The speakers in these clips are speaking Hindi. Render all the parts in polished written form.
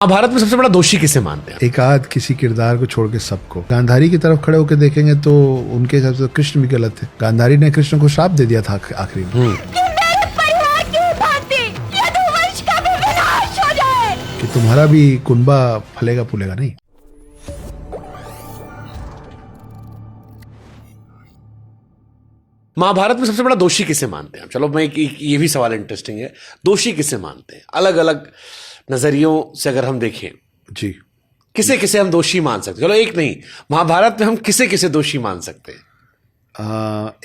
भारत में सबसे बड़ा दोषी किसे मानते हैं? एक आध किसी किरदार को छोड़ के सबको। गांधारी की तरफ खड़े होकर देखेंगे तो उनके हिसाब से कृष्ण भी गलत थे। गांधारी ने कृष्ण को श्राप दे दिया था आखिरी में कि तुम्हारा भी कुनबा फलेगा फूलेगा नहीं। महाभारत में सबसे बड़ा दोषी किसे मानते हैं? चलो मैं ये भी सवाल इंटरेस्टिंग है, दोषी किसे मानते हैं? अलग अलग नजरियों से अगर हम देखें जी, किसे किसे हम दोषी मान सकते हैं? चलो एक नहीं, महाभारत में हम किसे किसे दोषी मान सकते हैं?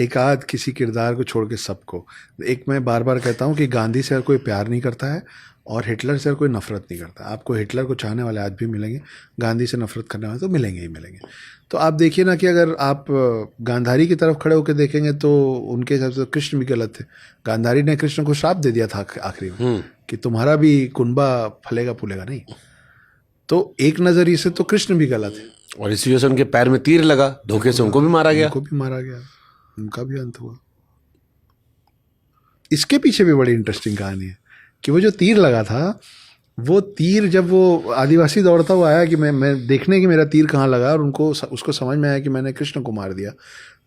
एक आध किसी किरदार को छोड़ के सबको। एक मैं बार बार कहता हूँ कि गांधी से हर कोई प्यार नहीं करता है और हिटलर से हर कोई नफरत नहीं करता। आपको हिटलर को चाहने वाले आज भी मिलेंगे, गांधी से नफरत करने वाले तो मिलेंगे ही मिलेंगे। तो आप देखिए ना कि अगर आप गांधारी की तरफ खड़े होकर देखेंगे तो उनके हिसाब से कृष्ण भी गलत थे। गांधारी ने कृष्ण को श्राप दे दिया था आखिरी में कि तुम्हारा भी कुनबा फलेगा फूलेगा नहीं। तो एक नजरिए से तो कृष्ण भी गलत है और इसी वजह से उनके पैर में तीर लगा, धोखे से उनको भी मारा गया। उनका भी अंत हुआ। इसके पीछे भी बड़ी इंटरेस्टिंग कहानी है कि वो जो तीर लगा था, वो तीर जब वो आदिवासी दौड़ता हुआ आया कि मैं देखने कि मेरा तीर कहाँ लगा, और उसको समझ में आया कि मैंने कृष्ण को मार दिया,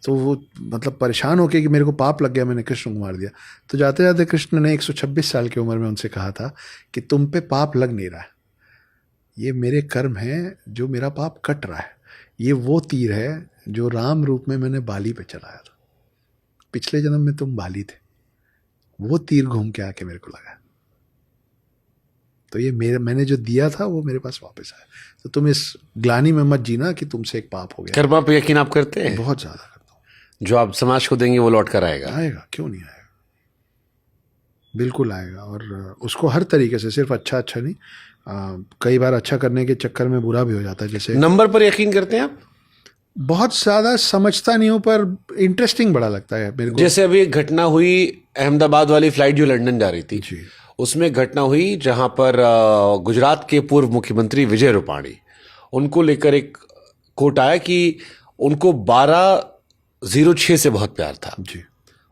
तो वो मतलब परेशान होके कि मेरे को पाप लग गया, मैंने कृष्ण को मार दिया। तो जाते जाते कृष्ण ने 126 साल की उम्र में उनसे कहा था कि तुम पे पाप लग नहीं रहा है, ये मेरे कर्म है जो मेरा पाप कट रहा है। ये वो तीर है जो राम रूप में मैंने बाली पे चलाया था, पिछले जन्म में तुम बाली थे, वो तीर घूम के आके मेरे को लगा, तो ये मैंने जो दिया था वो मेरे पास वापस आया। तो तुम इस ग्लानी में मत जीना कि तुमसे एक पाप हो गया। कर्मा पे यकीन आप करते हैं? बहुत ज्यादा करता हूँ। जो आप समाज को देंगे वो लौट कर आएगा। आएगा, क्यों नहीं आएगा, बिल्कुल आएगा। और उसको हर तरीके से, सिर्फ अच्छा नहीं, कई बार अच्छा करने के चक्कर में बुरा भी हो जाता है। जैसे नंबर पर यकीन करते हैं आप? बहुत ज्यादा समझता नहीं हूँ, पर इंटरेस्टिंग बड़ा लगता है मेरे को। जैसे अभी एक घटना हुई अहमदाबाद वाली फ्लाइट जो लंदन जा रही थी जी, उसमें घटना हुई जहां पर गुजरात के पूर्व मुख्यमंत्री विजय रूपाणी, उनको लेकर एक कोर्ट आया कि उनको 1206 से बहुत प्यार था जी,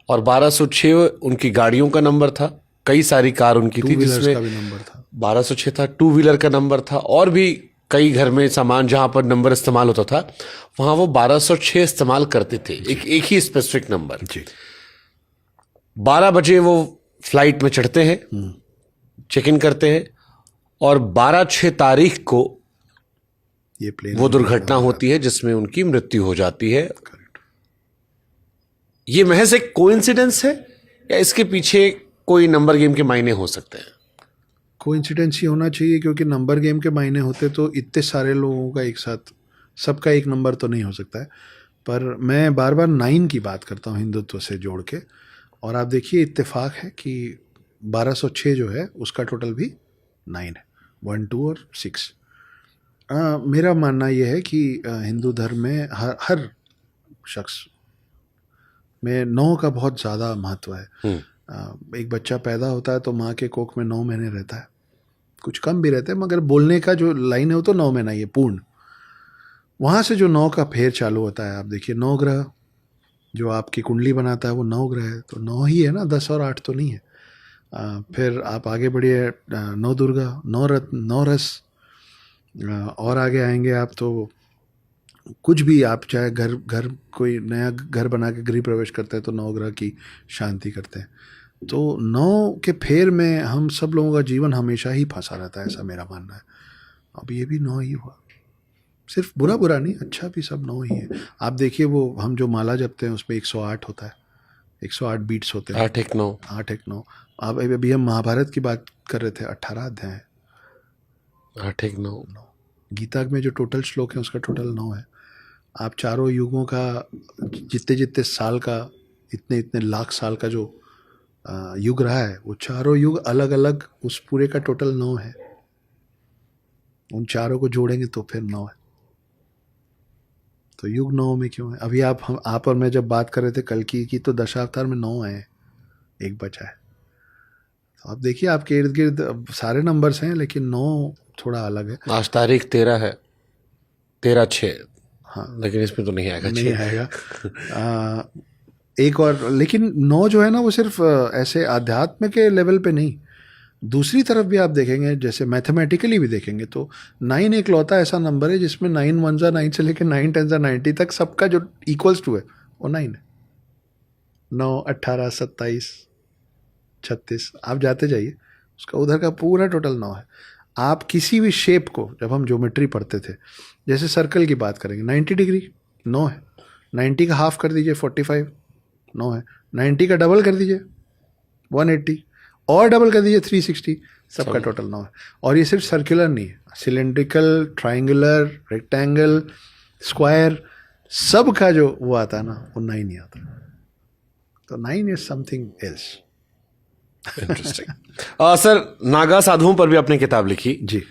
और 1206 उनकी गाड़ियों का नंबर था, कई सारी कार उनकी थी जिसमें का भी नंबर था, 1206 था, टू व्हीलर का नंबर था, और भी कई घर में सामान जहां पर नंबर इस्तेमाल होता था वहां वो 1206 इस्तेमाल करते थे, एक ही स्पेसिफिक नंबर। जी। 12 बजे वो फ्लाइट में चढ़ते हैं, चेक इन करते हैं, और 12/6 तारीख को ये प्लेन वो दुर्घटना होती है जिसमें उनकी मृत्यु हो जाती है। ये महज एक कोइंसिडेंस है या इसके पीछे कोई नंबर गेम के मायने हो सकते हैं? कोइंसिडेंस ही होना चाहिए, क्योंकि नंबर गेम के मायने होते तो इतने सारे लोगों का एक साथ सबका एक नंबर तो नहीं हो सकता है। पर मैं बार बार 9 की बात करता हूँ हिंदुत्व से जोड़ के, और आप देखिए इत्तेफाक है कि 1206 जो है उसका टोटल भी 9 है, 1, 2 और 6। मेरा मानना यह है कि हिंदू धर्म में हर शख्स में 9 का बहुत ज़्यादा महत्व है। एक बच्चा पैदा होता है तो माँ के कोख में 9 महीने रहता है, कुछ कम भी रहते हैं, मगर बोलने का जो लाइन है वो तो 9 महीना ही है पूर्ण। वहाँ से जो 9 का फेर चालू होता है, आप देखिए 9 ग्रह जो आपकी कुंडली बनाता है वो 9 ग्रह है, तो 9 ही है ना, 10 और 8 तो नहीं है। फिर आप आगे बढ़िए, 9 दुर्गा, 9 रत्न, 9 रस, और आगे आएंगे आप तो कुछ भी, आप चाहे घर कोई नया घर बना के गृह प्रवेश करते हैं तो 9 ग्रह की शांति करते हैं। तो 9 के फेर में हम सब लोगों का जीवन हमेशा ही फंसा रहता है, ऐसा मेरा मानना है। अब ये भी 9 ही हुआ, सिर्फ बुरा नहीं, अच्छा भी सब 9 ही है। आप देखिए वो हम जो माला जपते हैं उसमें 108 होता है, 108 बीट्स होते हैं, 8 1 9 8 1 9। अब अभी हम महाभारत की बात कर रहे थे, 18 अध्याय, 8 1 9। गीता में जो टोटल श्लोक है उसका टोटल 9 है। आप चारों युगों का जितने साल का, इतने लाख साल का जो युग रहा है, वो चारों युग अलग अलग, उस पूरे का टोटल 9 है। उन चारों को जोड़ेंगे तो फिर 9 है। तो युग 9 में क्यों है? अभी आप और मैं जब बात कर रहे थे कल की तो दशावतार में 9 आए, एक बचा है। तो आप देखिए आपके इर्द गिर्द सारे नंबर्स हैं, लेकिन 9 थोड़ा अलग है। आज तारीख 13 है, 13/6। हाँ, लेकिन इसमें तो नहीं आएगा, नहीं आएगा। एक और, लेकिन 9 जो है ना वो सिर्फ ऐसे आध्यात्म के लेवल पे नहीं, दूसरी तरफ भी आप देखेंगे, जैसे मैथमेटिकली भी देखेंगे, तो 9 एक लौता ऐसा नंबर है जिसमें 9 1 9 से लेकर 9 10 90 तक सबका जो इक्वल्स टू है वो 9 है। 9 18 27 36 आप जाते जाइए, उसका उधर का पूरा टोटल 9 है। आप किसी भी शेप को, जब हम ज्योमेट्री पढ़ते थे, जैसे सर्कल की बात करेंगे, 90 डिग्री 9 है, 90 का हाफ कर दीजिए 45 9 है, 90 का डबल कर दीजिए 180 और डबल कर दीजिए 360, सबका टोटल 9 है। और ये सिर्फ सर्कुलर नहीं है, सिलेंड्रिकल, ट्राइंगुलर, रेक्टेंगल, स्क्वायर, सब का जो वो आता है ना, वो 9 ही आता है। तो 9 is something else. Interesting. Sir, Naga साधुओं पर भी आपने किताब लिखी जी।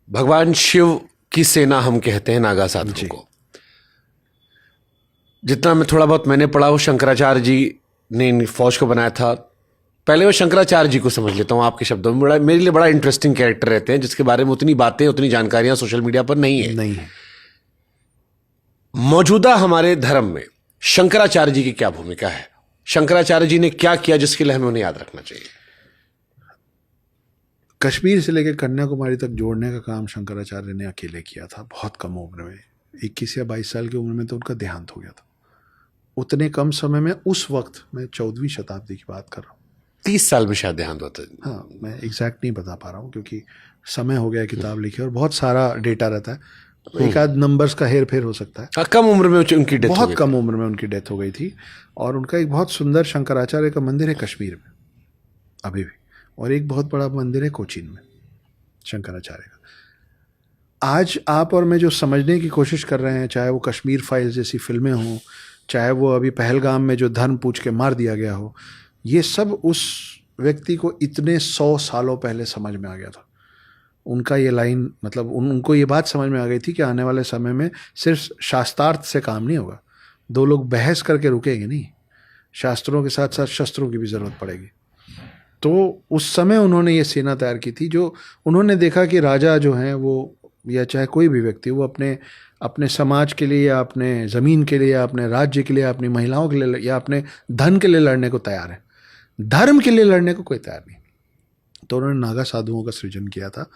भगवान शिव की सेना हम कहते हैं नागा साधुओं को। जितना मैं थोड़ा बहुत मैंने पढ़ा, वो शंकराचार्य जी ने इन फौज को बनाया था। पहले मैं शंकराचार्य जी को समझ लेता हूँ आपके शब्दों में। मेरे लिए बड़ा इंटरेस्टिंग कैरेक्टर रहते हैं जिसके बारे में उतनी बातें, उतनी जानकारियां सोशल मीडिया पर नहीं है। मौजूदा हमारे धर्म में शंकराचार्य जी की क्या भूमिका है? शंकराचार्य जी ने क्या किया जिसके लिए हमें उन्हें याद रखना चाहिए? कश्मीर से लेकर कन्याकुमारी तक जोड़ने का काम शंकराचार्य ने अकेले किया था, बहुत कम उम्र में। 21 या 22 साल की उम्र में तो उनका देहांत हो गया था। उतने कम समय में, उस वक्त, मैं 14वीं शताब्दी की बात कर रहा हूँ, 30 साल में शायद देहांत होता है। हाँ, मैं एग्जैक्ट नहीं बता पा रहा हूँ क्योंकि समय हो गया किताब लिखे और बहुत सारा डेटा रहता है, एक आध नंबर्स का हेर फेर हो सकता है। कम उम्र में उनकी डेथ, बहुत कम उम्र में उनकी डेथ हो गई थी। और उनका एक बहुत सुंदर शंकराचार्य का मंदिर है कश्मीर में अभी भी, और एक बहुत बड़ा मंदिर है कोचीन में शंकराचार्य का। आज आप और मैं जो समझने की कोशिश कर रहे हैं, चाहे वो कश्मीर फाइल्स जैसी फिल्में हों, चाहे वो अभी पहलगाम में जो धर्म पूछ के मार दिया गया हो, ये सब उस व्यक्ति को इतने 100 सालों पहले समझ में आ गया था। उनका ये लाइन, मतलब उनको ये बात समझ में आ गई थी कि आने वाले समय में सिर्फ शास्त्रार्थ से काम नहीं होगा, दो लोग बहस करके रुकेंगे नहीं, शास्त्रों के साथ साथ शस्त्रों की भी ज़रूरत पड़ेगी। तो उस समय उन्होंने ये सेना तैयार की थी, जो उन्होंने देखा कि राजा जो हैं वो, या चाहे कोई भी व्यक्ति, वो अपने समाज के लिए, या अपने ज़मीन के लिए, या अपने राज्य के लिए, अपनी महिलाओं के लिए, या अपने धन के लिए लड़ने को तैयार है, धर्म के लिए लड़ने को कोई तैयार नहीं। तो उन्होंने नागा साधुओं का सृजन किया था,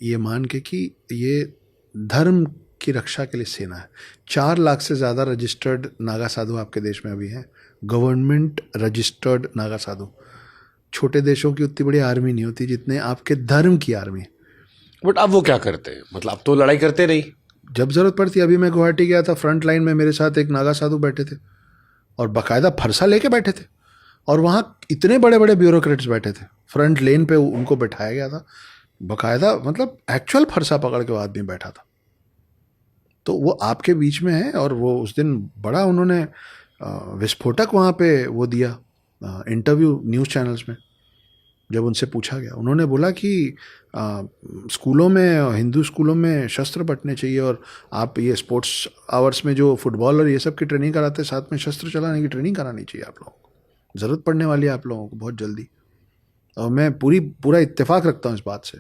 ये मान के कि ये धर्म की रक्षा के लिए सेना है। 4 लाख से ज़्यादा रजिस्टर्ड नागा साधु आपके देश में अभी हैं, गवर्नमेंट रजिस्टर्ड नागा साधु। छोटे देशों की उतनी बड़ी आर्मी नहीं होती जितने आपके धर्म की आर्मी। बट अब वो क्या करते हैं? मतलब अब तो लड़ाई करते नहीं, जब ज़रूरत पड़ती। अभी मैं गुवाहाटी गया था, फ्रंट लाइन में मेरे साथ एक नागा साधु बैठे थे और बाकायदा फरसा लेके बैठे थे, और वहाँ इतने बड़े बड़े ब्यूरोक्रेट्स बैठे थे, फ्रंट लेन पे उनको बैठाया गया था बाकायदा, मतलब एक्चुअल फरसा पकड़ के वो आदमी बैठा था। तो वो आपके बीच में है। और वो उस दिन बड़ा उन्होंने विस्फोटक वहाँ पे वो दिया इंटरव्यू न्यूज़ चैनल्स में। जब उनसे पूछा गया, उन्होंने बोला कि स्कूलों में, हिंदू स्कूलों में शस्त्र बंटने चाहिए, और आप ये स्पोर्ट्स आवर्स में जो फुटबॉल और ये सब की ट्रेनिंग कराते, साथ में शस्त्र चलाने की ट्रेनिंग करानी चाहिए आप लोगों को, ज़रूरत पड़ने वाली है आप लोगों को बहुत जल्दी। और मैं पूरा इत्तेफाक रखता हूँ इस बात से,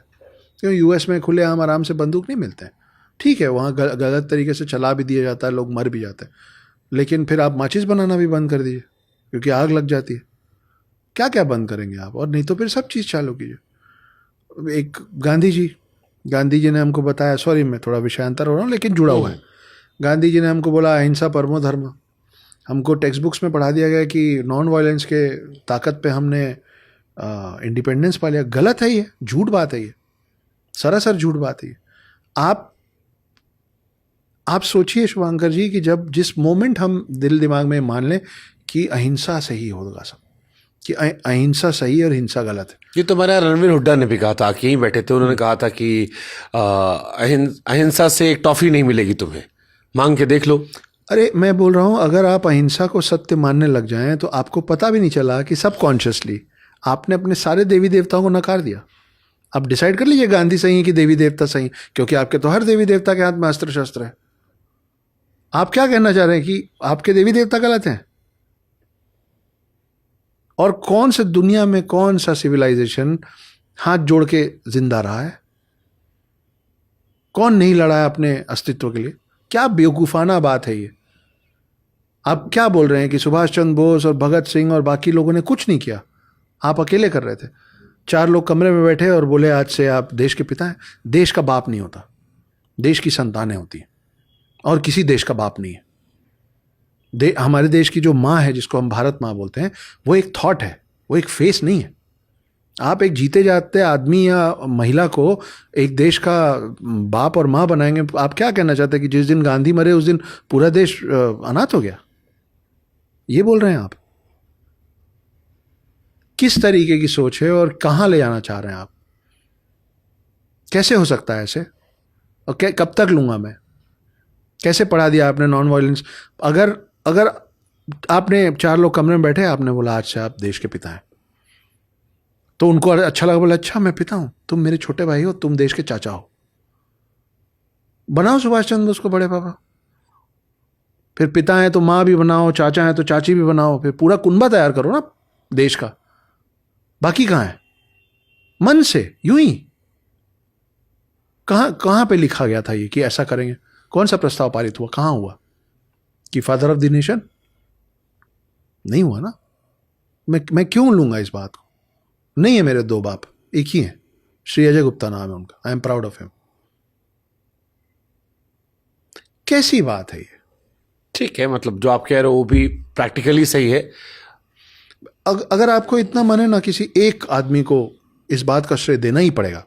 क्योंकि यूएस में खुलेआम आराम से बंदूक नहीं मिलते हैं। ठीक है, वहाँ गलत तरीके से चला भी दिया जाता है, लोग मर भी जाते हैं, लेकिन फिर आप माचिस बनाना भी बंद कर दीजिए क्योंकि आग लग जाती है। क्या क्या बंद करेंगे आप? और नहीं तो फिर सब चीज़ चालू कीजिए। एक गांधी जी ने हमको बताया, सॉरी मैं थोड़ा विषयांतर हो रहा हूँ लेकिन जुड़ा हुआ है। गांधी जी ने हमको बोला अहिंसा परमो धर्म। हमको टेक्स्ट बुक्स में पढ़ा दिया गया कि नॉन वायलेंस के ताकत पे हमने इंडिपेंडेंस पा लिया। गलत है, ये झूठ बात है, ये सरासर झूठ बात है। आप सोचिए शुभांकर जी कि जब जिस मोमेंट हम दिल दिमाग में मान लें कि अहिंसा सही होगा सब, कि अहिंसा सही और हिंसा गलत है। ये तो हमारा रणवीर हुड्डा ने भी कहा था कि यहीं बैठे थे, उन्होंने कहा था कि अहिंसा से एक टॉफी नहीं मिलेगी तुम्हें, मांग के देख लो। अरे मैं बोल रहा हूँ, अगर आप अहिंसा को सत्य मानने लग जाएं तो आपको पता भी नहीं चला कि सबकॉन्शियसली आपने अपने सारे देवी देवताओं को नकार दिया। आप डिसाइड कर लीजिए गांधी सही है कि देवी देवता सही, क्योंकि आपके तो हर देवी देवता के हाथ में अस्त्र शस्त्र है। आप क्या कहना चाह रहे हैं कि आपके देवी देवता गलत हैं? और कौन से दुनिया में कौन सा सिविलाइजेशन हाथ जोड़ के जिंदा रहा है? कौन नहीं लड़ा है अपने अस्तित्व के लिए? क्या बेवकूफाना बात है ये। आप क्या बोल रहे हैं कि सुभाष चंद्र बोस और भगत सिंह और बाकी लोगों ने कुछ नहीं किया, आप अकेले कर रहे थे? 4 लोग कमरे में बैठे और बोले आज से आप देश के पिता हैं। देश का बाप नहीं होता, देश की संतानें होती हैं, और किसी देश का बाप नहीं है। हमारे देश की जो माँ है, जिसको हम भारत माँ बोलते हैं, वो एक थॉट है, वो एक फेस नहीं है। आप एक जीते जाते आदमी या महिला को एक देश का बाप और माँ बनाएंगे। आप क्या कहना चाहते हैं कि जिस दिन गांधी मरे उस दिन पूरा देश अनाथ हो गया? ये बोल रहे हैं आप? किस तरीके की सोच है और कहाँ ले जाना चाह रहे हैं आप? कैसे हो सकता है ऐसे? और कब तक लूंगा मैं? कैसे पढ़ा दिया आपने नॉन वायलेंस? अगर अगर आपने 4 लोग कमरे में बैठे, आपने बोला आज से आप देश के पिता हैं, तो उनको अच्छा लगा, बोला अच्छा मैं पिता हूं, तुम मेरे छोटे भाई हो, तुम देश के चाचा हो, बनाओ सुभाष चंद्र बोस को बड़े पापा। फिर पिता है तो माँ भी बनाओ, चाचा है तो चाची भी बनाओ, फिर पूरा कुनबा तैयार करो ना देश का। बाकी कहाँ है? मन से यूं ही। कहाँ पे लिखा गया था ये कि ऐसा करेंगे? कौन सा प्रस्ताव पारित हुआ? कहाँ हुआ कि फादर ऑफ द नेशन? नहीं हुआ ना। मैं क्यों लूंगा इस बात को? नहीं है मेरे 2 बाप, एक ही है। श्री अजय गुप्ता नाम है उनका। I am proud of him. कैसी बात है ये? ठीक है, मतलब जो आप कह रहे हो वो भी प्रैक्टिकली सही है। अगर आपको इतना मन है ना, किसी एक आदमी को इस बात का श्रेय देना ही पड़ेगा